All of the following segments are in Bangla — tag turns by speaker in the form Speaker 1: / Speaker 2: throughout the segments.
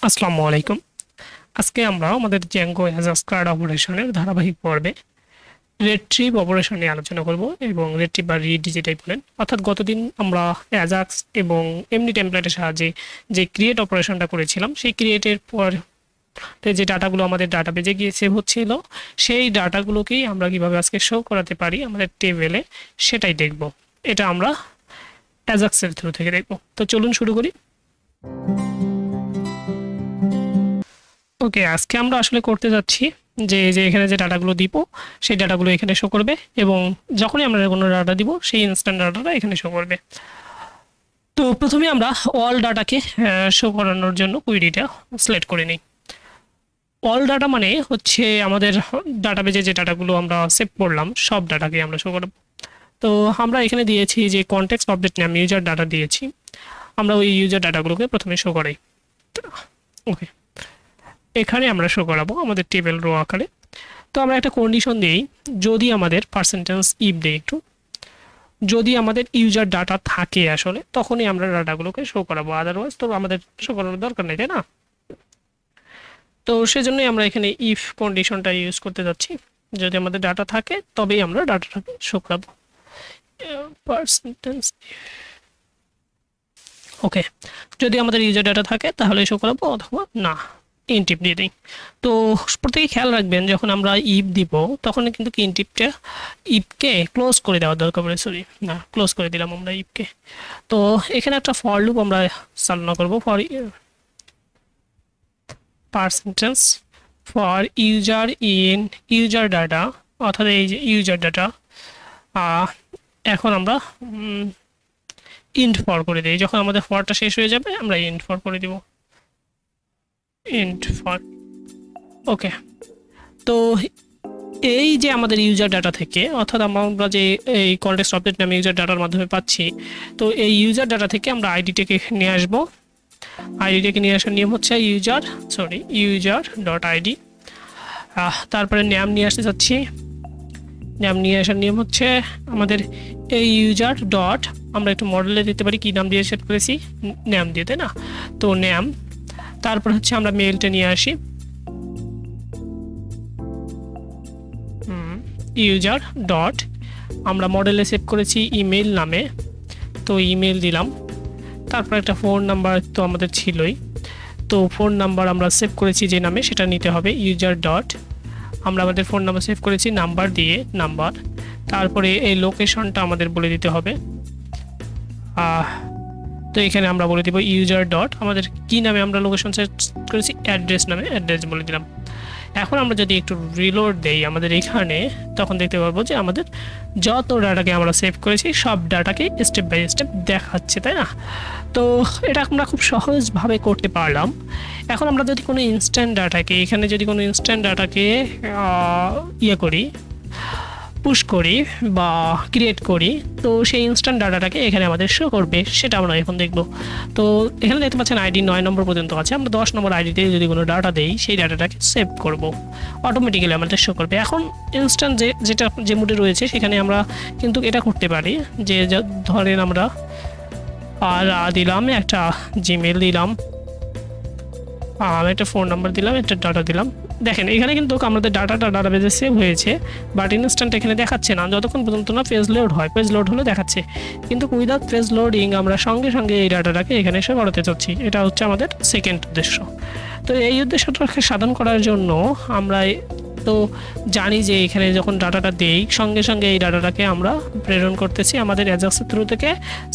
Speaker 1: আসসালামু আলাইকুম। আজকে আমরা আমাদের জ্যাঙ্গো অ্যাজাক্স ক্রাড অপারেশনের ধারাবাহিক পর্বে রিট্রিভ অপারেশন নিয়ে আলোচনা করব এবং রিট্রিভ বা রিড যেটাই বলেন, অর্থাৎ গতদিন আমরা অ্যাজাক্স এবং এমনি টেমপ্লেটের সাহায্যে যে ক্রিয়েট অপারেশনটা করেছিলাম, সেই ক্রিয়েটের পর যে ডাটাগুলো আমাদের ডাটাবেজে গিয়ে সেভ হচ্ছিল, সেই ডাটাগুলোকেই আমরা কিভাবে আজকে শো করাতে পারি আমাদের টেবিলে, সেটাই দেখব। এটা আমরা অ্যাজাক্সের থ্রু থেকে দেখব। তো চলুন শুরু করি। ওকে, আজকে আমরা আসলে করতে যাচ্ছি যে যে এখানে যে ডাটাগুলো দিব সেই ডাটাগুলো এখানে শো করবে, এবং যখনই আমরা কোনো ডাটা দিব সেই ইনস্ট্যান্ট ডাটাটা এখানে শো করবে। তো প্রথমে আমরা অল ডাটাকে শো করানোর জন্য কুইরিটা সিলেক্ট করে নিই। অল ডাটা মানে হচ্ছে আমাদের ডাটাবেজে যে ডাটাগুলো আমরা সেভ করলাম সব ডাটাকে আমরা শো করব। তো আমরা এখানে দিয়েছি যে কনটেক্সট অবজেক্ট নাম ইউজার ডাটা দিয়েছি, আমরা ওই ইউজার ডাটাগুলোকে প্রথমে শো করাই। ওকে, এখানে আমরা শো করাবো আমাদের টেবিল রো আকারে। তো আমরা একটা কন্ডিশন দিই, যদি আমাদের পার্সেন্টেজ ইফ দেই একটু, যদি আমাদের ইউজার ডাটা থাকে আসলে তখনই আমরা ডাটাগুলোকে শো করাবো, আদারওয়াইজ তো আমাদের শো করানোর দরকার নেই, তাই না? তো সেজন্যই আমরা এখানে ইফ কন্ডিশনটা ইউজ করতে যাচ্ছি, যদি আমাদের ডাটা থাকে তবেই আমরা ডাটাটাকে শো করাবো। পার্সেন্টেজ ওকে, যদি আমাদের ইউজার ডাটা থাকে তাহলে শো করাবো, অথবা না ইনটিপ দিয়ে দিই। তো প্রত্যেকে খেয়াল রাখবেন, যখন আমরা ইফ দিব তখন কিন্তু ইনটিপটা ইফকে ক্লোজ করে দেওয়ার দরকার পড়ে। সরি, না, ক্লোজ করে দিলাম আমরা ইফকে। তো এখানে একটা ফর লুপ আমরা চালনা করব, for percentage for user in user data, অর্থাৎ এই যে ইউজার ডাটা এখন আমরা ইন্ট ফর করে দিই। যখন আমাদের ফরটা শেষ হয়ে যাবে আমরা ইন্ট ফর করে দিব, ইন্ট ফর। ওকে, তো এই যে আমাদের ইউজার ডাটা থেকে, অর্থাৎ আমরা যে এই কনটেক্সট অবজেক্ট নামে ইউজার ডাটার মাধ্যমে পাচ্ছি, তো এই ইউজার ডাটা থেকে আমরা আইডিটাকে নিয়ে আসবো। আইডিটাকে নিয়ে আসার নিয়ম হচ্ছে ইউজার ডট আইডি, তারপরে নাম নিয়ে আসতে চাচ্ছি। নাম নিয়ে আসার নিয়ম হচ্ছে আমাদের এই ইউজার ডট, আমরা একটু মডেলে দিতে পারি কি নাম দিয়ে সেট করেছি, নাম দিয়ে, তাই না? তো নাম, তারপর হচ্ছে আমরা মেলটা নিয়ে আসি, ইউজার ডট, আমরা মডেলে সেভ করেছি ইমেল নামে, তো ইমেল দিলাম। তারপর একটা ফোন নাম্বার তো আমাদের ছিলই, তো ফোন নাম্বার আমরা সেভ করেছি যে নামে সেটা নিতে হবে, ইউজার ডট, আমরা আমাদের ফোন নাম্বার সেভ করেছি নাম্বার দিয়ে, নাম্বার। তারপরে এই লোকেশনটা আমাদের বলে দিতে হবে, তো এখানে আমরা বলে দিব ইউজার ডট, আমাদের কি নামে আমরা লোকেশন সেট করেছি, অ্যাড্রেস নামে, অ্যাড্রেস বলে দিলাম। এখন আমরা যদি একটু রিলোড দেই আমাদের এখানে, তখন দেখতে পারবো যে আমাদের যত ডাটাকে আমরা সেভ করেছি সব ডাটাকে স্টেপ বাই স্টেপ দেখাচ্ছে, তাই না? তো এটা আমরা খুব সহজভাবে করতে পারলাম। এখন আমরা যদি কোনো ইনস্ট্যান্ট ডাটাকে এখানে যদি কোনো ইনস্ট্যান্ট ডাটাকে করি, পুশ করি বা ক্রিয়েট করি, তো সেই ইনস্ট্যান্ট ডাটাটাকে এখানে আমাদের শো করবে, সেটা আমরা এখন দেখব। তো এখানে দেখতে পাচ্ছেন আইডি 9 নম্বর পর্যন্ত আছে, আমরা 10 নম্বর আইডিতে যদি কোনো ডাটা দেই সেই ডাটাটাকে সেভ করব, অটোমেটিক্যালি আমাদের শো করবে। এখন ইনস্ট্যান্ট যেটা যে মুডে রয়েছে সেখানে আমরা কিন্তু এটা করতে পারি যে ধরেন আমরা দিলাম একটা জিমেল দিলাম, একটা ফোন নাম্বার দিলাম, একটা ডাটা দিলাম। দেখেন এখানে কিন্তু আমাদের ডাটাবেজে সেভ হয়েছে, বাট ইনস্ট্যান্ট এখানে দেখাচ্ছে না যতক্ষণ পর্যন্ত না পেজ লোড হয়। পেজ লোড হলে দেখাচ্ছে, কিন্তু উইদাউট পেজ লোডিং আমরা সঙ্গে সঙ্গে এই ডাটাটাকে এখানে এসে করাতে চাচ্ছি। এটা হচ্ছে আমাদের সেকেন্ড উদ্দেশ্য। তো এই উদ্দেশ্যটাকে সাধন করার জন্য আমরা তো জানি যে এখানে যখন ডাটাটা দেই সঙ্গে সঙ্গে এই ডাটাটাকে আমরা প্রেরণ করতেছি আমাদের অ্যাজাক্সের থ্রু থেকে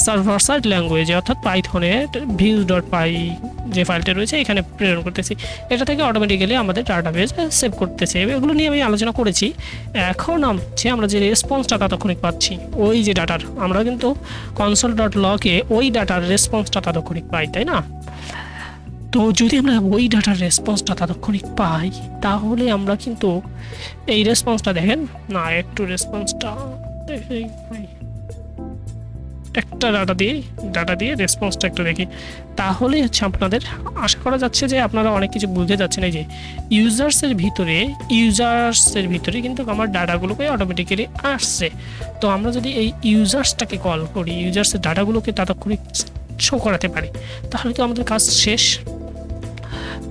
Speaker 1: সার্ভার সাইড ল্যাঙ্গুয়েজে, অর্থাৎ পাইথনের views.py যে ফাইলটা রয়েছে এখানে প্রেরণ করতেছি। এটা থেকে অটোমেটিক্যালি আমাদের ডাটাবেজ সেভ করতেছে। এগুলো নিয়ে আমি আলোচনা করেছি। এখন হচ্ছে আমরা যে রেসপন্সটা ততক্ষণিক পাচ্ছি, ওই যে ডাটার আমরা কিন্তু console.log-এ ওই ডাটার রেসপন্সটা ততক্ষণিক পাই, তাই না? তো যদি আমরা ওই ডাটার রেসপন্সটা তাৎক্ষণিক পাই তাহলে আমরা কিন্তু এই রেসপন্সটা দেখেন না, একটু রেসপন্সটা একটা ডাটা দিয়ে রেসপন্সটা একটু দেখি, তাহলে হচ্ছে আপনাদের আশা করা যাচ্ছে যে আপনারা অনেক কিছু বুঝতে যাচ্ছেন। এই যে ইউজার্সের ভিতরে কিন্তু আমার ডাটাগুলোকে অটোমেটিক্যালি আসছে। তো আমরা যদি এই ইউজার্সটাকে কল করি, ইউজার্সের ডাটাগুলোকে তাৎক্ষণিক শো করাতে পারি, তাহলে তো আমাদের কাজ শেষ।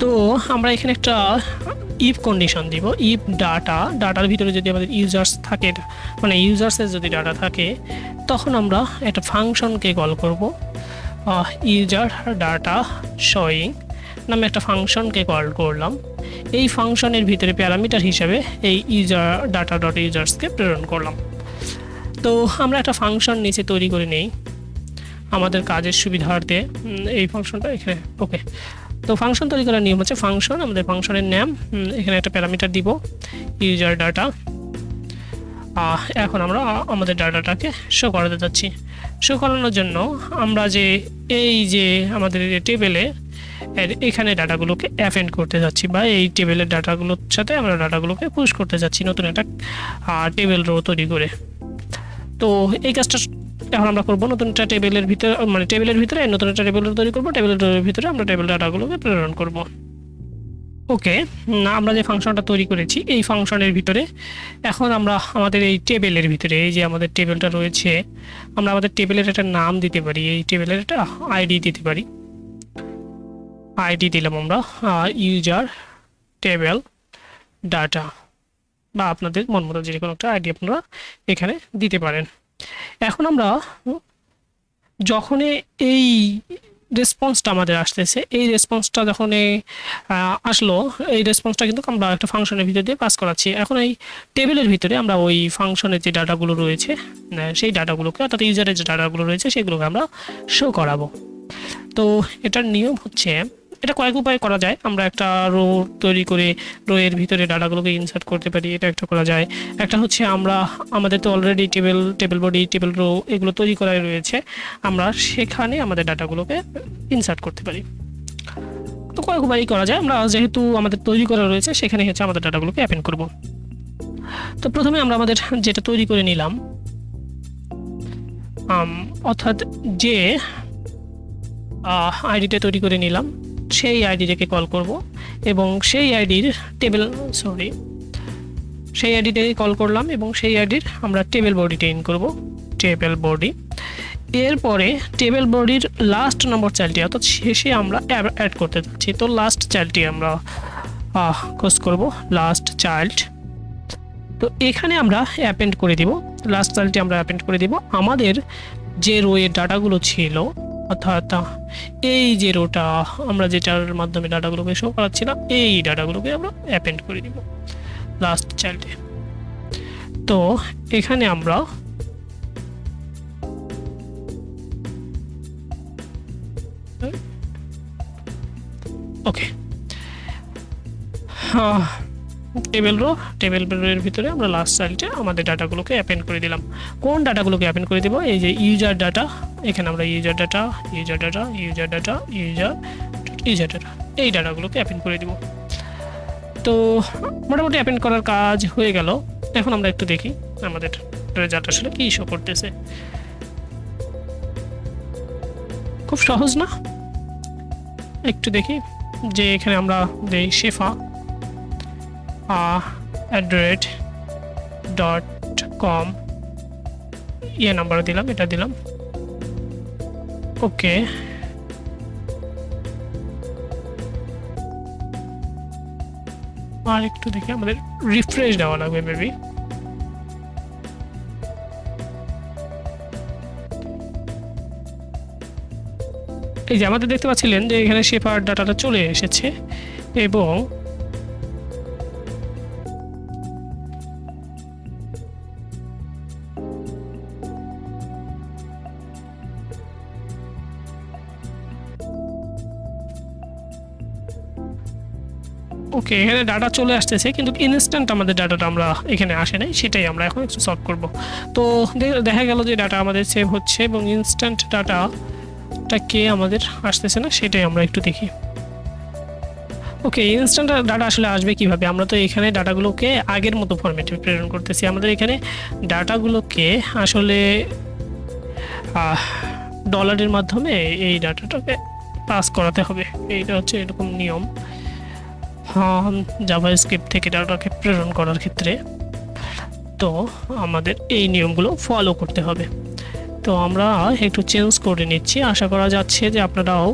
Speaker 1: তো আমরা এখানে একটা ইফ কন্ডিশন দিব, ইফ ডাটার ভিতরে যদি আমাদের ইউজার্স থাকে, মানে ইউজার্সের যদি ডাটা থাকে, তখন আমরা একটা ফাংশনকে কল করব, ইউজার ডাটা শোয়িং নামে একটা ফাংশনকে কল করলাম। এই ফাংশনের ভিতরে প্যারামিটার হিসাবে এই ইউজার ডাটা ডট ইউজার্সকে প্রেরণ করলাম। তো আমরা একটা ফাংশন নিচে তৈরি করে নেই আমাদের কাজের সুবিধার্থে, এই ফাংশনটা এখানে। ওকে, তো ফাংশন তৈরি করার নিয়ম হচ্ছে ফাংশন, আমাদের ফাংশনের নাম, এখানে একটা প্যারামিটার দিব ইউজার ডাটা। এখন আমরা আমাদের ডাটাটাকে শো করাতে যাচ্ছি। শো করানোর জন্য আমরা এই যে আমাদের টেবিলে এখানে ডাটাগুলোকে অ্যাপেন্ড করতে যাচ্ছি, বা এই টেবিলের ডাটাগুলোর সাথে আমরা ডাটাগুলোকে পুশ করতে যাচ্ছি নতুন একটা টেবিল রো তৈরি করে। তো এই কাজটা এখন আমরা করবো নতুন একটা টেবিলের ভিতরে, মানে টেবিলের ভিতরে নতুন একটা টেবিল তৈরি করবো, টেবিলের ভিতরে আমরা টেবিল ডাটাগুলোকে প্রেরণ করব। ওকে, আমরা যে ফাংশনটা তৈরি করেছি এই ফাংশনের ভিতরে এখন আমরা আমাদের এই টেবিলের ভিতরে, এই যে আমাদের টেবিলটা রয়েছে, আমরা আমাদের টেবিলের একটা নাম দিতে পারি, এই টেবিলের একটা আইডি দিতে পারি। আইডি দিলাম আমরা ইউজার টেবিল ডাটা, বা আপনাদের মন মতো যে কোনো একটা আইডি আপনারা এখানে দিতে পারেন। এখন আমরা যখন এই রেসপন্সটা আমাদের আসতেছে, এই রেসপন্সটা যখন আসলো, এই রেসপন্সটা কিন্তু আমরা একটা ফাংশনের ভিতর দিয়ে পাস করাচ্ছি। এখন এই টেবিলের ভিতরে আমরা ওই ফাংশনের যে ডাটাগুলো রয়েছে, সেই ডাটাগুলোকে, অর্থাৎ ইউজারের যে ডাটাগুলো রয়েছে সেগুলোকে আমরা শো করাবো। তো এটার নিয়ম হচ্ছে, এটা কয়েক উপায়ে করা যায়। আমরা একটা রো তৈরি করে রো এর ভিতরে ডাটাগুলোকে ইনসার্ট করতে পারি, এটা একটা করা যায়। একটা হচ্ছে আমরা আমাদের তো already table body, table row এগুলো তৈরি করাই রয়েছে, আমরা সেখানে আমাদের ডাটাগুলোকে ইনসার্ট করতে পারি। তো কয়েক উপায়ই করা যায়। আমরা যেহেতু আমাদের তৈরি করা রয়েছে সেখানে হচ্ছে আমাদের ডাটাগুলোকে অ্যাপেন্ড করব। তো প্রথমে আমরা আমাদের যেটা তৈরি করে নিলাম, অর্থাৎ যে আইডিটা তৈরি করে নিলাম সেই আইডিটাকে কল করব, এবং সেই আইডিটাকে কল করলাম, এবং সেই আইডির আমরা টেবিল বডিটা ইন করব, টেবিল বডি। এরপরে টেবিল বডির লাস্ট নম্বর চাইল্ডটি, অর্থাৎ শেষে আমরা অ্যাড করতে যাচ্ছি। তো লাস্ট চাইল্ডটি আমরা খোঁজ করব, লাস্ট চাইল্ড। তো এখানে আমরা অ্যাপেন্ড করে দিব, লাস্ট চাইল্ডটি আমরা অ্যাপেন্ড করে দিব আমাদের যে রোয়ের ডাটাগুলো ছিল, অর্থাৎ এই যে রোটা আমরা যেটার মাধ্যমে ডাটাগুলোকে শো করাচ্ছিলাম, এই ডাটাগুলোকে আমরা অ্যাপেন্ড করে দিব লাস্ট চাইল্ডে। তো এখানে আমরা ওকে টেবিলের ভিতরে আমরা লাস্ট চাইল্ডে আমাদের ডাটাগুলোকে অ্যাপেন্ড করে দিলাম। কোন ডাটাগুলোকে অ্যাপেন্ড করে দিব? এই যে ইউজার ডাটা, এখানে আমরা ইউজার ডাটা এই ডাটাগুলোকে অ্যাপেন্ড করে দিব। তো মোটামুটি অ্যাপেন্ড করার কাজ হয়ে গেল। এখন আমরা একটু দেখি আমাদের রেজাল্ট আসলে কি শো করতেছে। খুব সহজ না? একটু দেখি যে এখানে আমরা দেই শেফা @.com নাম্বার দিলাম, এটা দিলাম। ওকে, আর একটু দেখি, আমাদের রিফ্রেশ দেওয়া লাগবে মেবি। এই যে আমাদের দেখতে পাচ্ছিলেন যে এখানে শেফার ডাটাটা চলে এসেছে, এবং ওকে এখানে ডাটা চলে আসতেছে, কিন্তু ইনস্ট্যান্ট আমাদের ডাটাটা আমরা এখানে আসে নাই, সেটাই আমরা এখন একটু সলভ করব। তো দেখা গেল যে ডাটা আমাদের সেভ হচ্ছে, এবং ইনস্ট্যান্ট ডাটাটাকে আমাদের আসতেছে না, সেটাই আমরা একটু দেখি। ওকে, ইনস্ট্যান্ট ডাটা আসলে আসবে কিভাবে? আমরা তো এখানে ডাটাগুলোকে আগের মতো ফরম্যাটে প্রেরণ করতেছি। আমাদের এখানে ডাটাগুলোকে আসলে ডলারের মাধ্যমে এই ডাটাটাকে পাস করাতে হবে, এইটা হচ্ছে এরকম নিয়ম জাভাস্ক্রিপ্ট থেকে ডাটাকে প্রেরণ করার ক্ষেত্রে। তো আমাদের এই নিয়মগুলো ফলো করতে হবে। তো আমরা একটু চেঞ্জ করে নিচ্ছি, আশা করা যাচ্ছে যে আপনারাও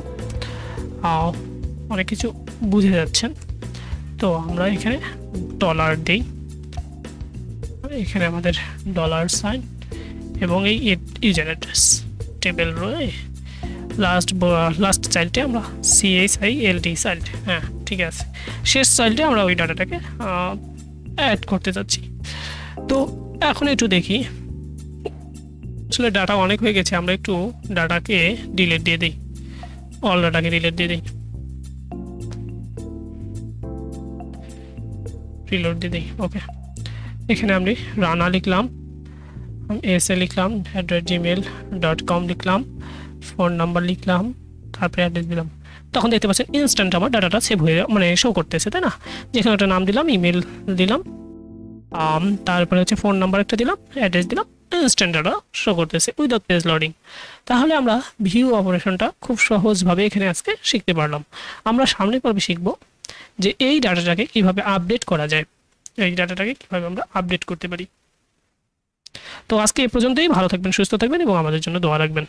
Speaker 1: অনেক কিছু বুঝে যাচ্ছেন। তো আমরা এখানে ডলার দিই, এখানে আমাদের ডলার সাইন এবং এই ইউজার অ্যাড্রেস টেবিল রয়ে লাস্ট চাইল্ডে আমরা CSILD চাইল্ড, হ্যাঁ ঠিক আছে, শেষ চাইল্ডে আমরা ওই ডাটাটাকে অ্যাড করতে যাচ্ছি। তো এখন একটু দেখি, আসলে ডাটা অনেক হয়ে গেছে, আমরা একটু ডাটাকে ডিলিট দিয়ে দিই, অল ডাটাকে ডিলিট দিয়ে দিই, রিলোড দিয়ে দিই। ওকে, এখানে আমি রানা লিখলাম, এসএ লিখলাম, @gmail.com লিখলাম, ফোন নাম্বার লিখলাম, তারপরে অ্যাড্রেস দিলাম। তখন দেখতে পাচ্ছেন ইনস্ট্যান্ট আমার ডাটাটা সেভ হয়ে মানে শো করতেছে, তাই না? যেখানে একটা নাম দিলাম, ইমেল দিলাম, তারপরে হচ্ছে ফোন নাম্বার একটা দিলাম, অ্যাড্রেস দিলাম, ইনস্ট্যান্ট ডাটা শো করতেছে উইদাউট পেজ লোডিং। তাহলে আমরা ভিউ অপারেশনটা খুব সহজভাবে এখানে আজকে শিখতে পারলাম। আমরা সামনে পর্বে শিখব যে এই ডাটাটাকে কিভাবে আপডেট করা যায়, এই ডাটাটাকে কিভাবে আমরা আপডেট করতে পারি। তো আজকে এই পর্যন্তই, ভালো থাকবেন, সুস্থ থাকবেন এবং আমাদের জন্য দোয়া রাখবেন।